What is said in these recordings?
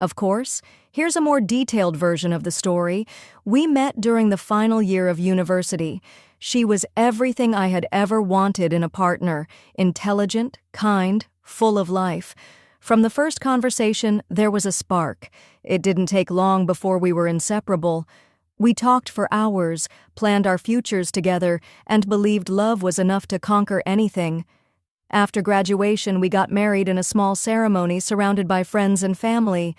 Of course, here's a more detailed version of the story. We met during the final year of university. She was everything I had ever wanted in a partner: intelligent, kind, full of life. From the first conversation, there was a spark. It didn't take long before we were inseparable. We talked for hours, planned our futures together, and believed love was enough to conquer anything. After graduation, we got married in a small ceremony surrounded by friends and family.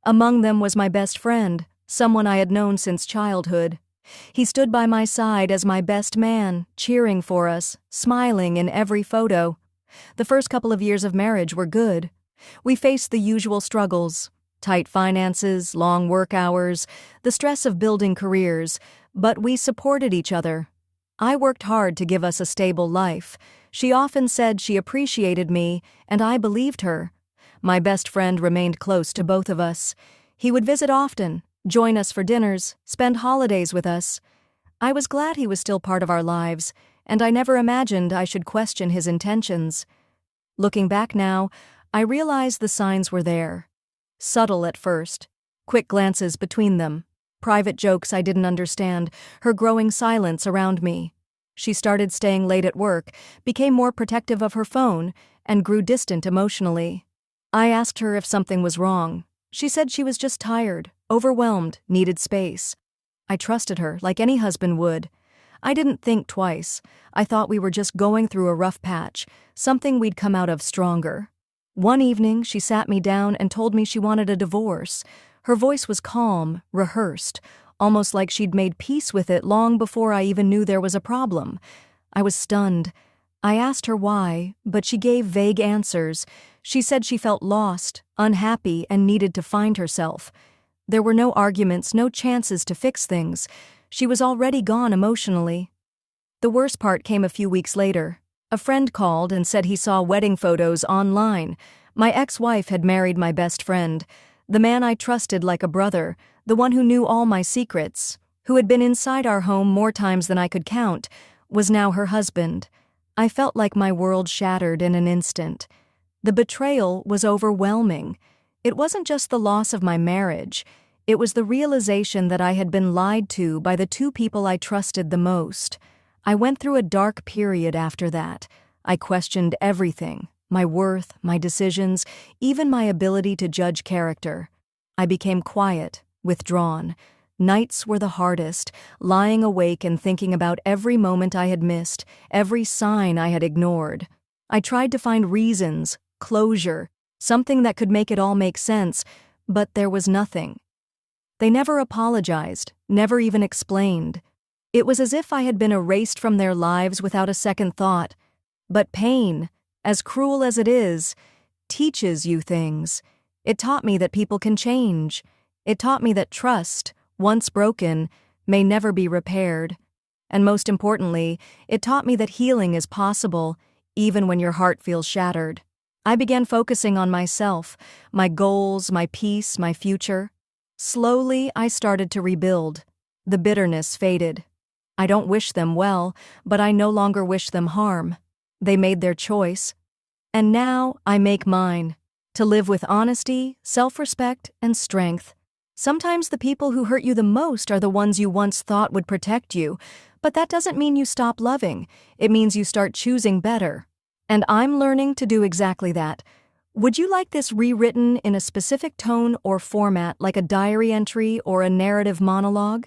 Among them was my best friend, someone I had known since childhood. He stood by my side as my best man, cheering for us, smiling in every photo. The first couple of years of marriage were good. We faced the usual struggles: tight finances, long work hours, the stress of building careers, but we supported each other. I worked hard to give us a stable life. She often said she appreciated me, and I believed her. My best friend remained close to both of us. He would visit often, join us for dinners, spend holidays with us. I was glad he was still part of our lives, and I never imagined I should question his intentions. Looking back now, I realize the signs were there. Subtle at first, quick glances between them, private jokes I didn't understand, her growing silence around me. She started staying late at work, became more protective of her phone, and grew distant emotionally. I asked her if something was wrong. She said she was just tired, overwhelmed, needed space. I trusted her, like any husband would. I didn't think twice. I thought we were just going through a rough patch, something we'd come out of stronger. One evening, she sat me down and told me she wanted a divorce. Her voice was calm, rehearsed, almost like she'd made peace with it long before I even knew there was a problem. I was stunned. I asked her why, but she gave vague answers. She said she felt lost, unhappy, and needed to find herself. There were no arguments, no chances to fix things. She was already gone emotionally. The worst part came a few weeks later. A friend called and said he saw wedding photos online. My ex-wife had married my best friend, the man I trusted like a brother, the one who knew all my secrets, who had been inside our home more times than I could count, was now her husband. I felt like my world shattered in an instant. The betrayal was overwhelming. It wasn't just the loss of my marriage. It was the realization that I had been lied to by the two people I trusted the most. I went through a dark period after that. I questioned everything: my worth, my decisions, even my ability to judge character. I became quiet, withdrawn. Nights were the hardest, lying awake and thinking about every moment I had missed, every sign I had ignored. I tried to find reasons, closure, something that could make it all make sense, but there was nothing. They never apologized, never even explained. It was as if I had been erased from their lives without a second thought. But pain, as cruel as it is, teaches you things. It taught me that people can change. It taught me that trust, once broken, may never be repaired. And most importantly, it taught me that healing is possible, even when your heart feels shattered. I began focusing on myself, my goals, my peace, my future. Slowly, I started to rebuild. The bitterness faded. I don't wish them well, but I no longer wish them harm. They made their choice. And now I make mine, to live with honesty, self-respect, and strength. Sometimes the people who hurt you the most are the ones you once thought would protect you, but that doesn't mean you stop loving. It means you start choosing better. And I'm learning to do exactly that. Would you like this rewritten in a specific tone or format, like a diary entry or a narrative monologue?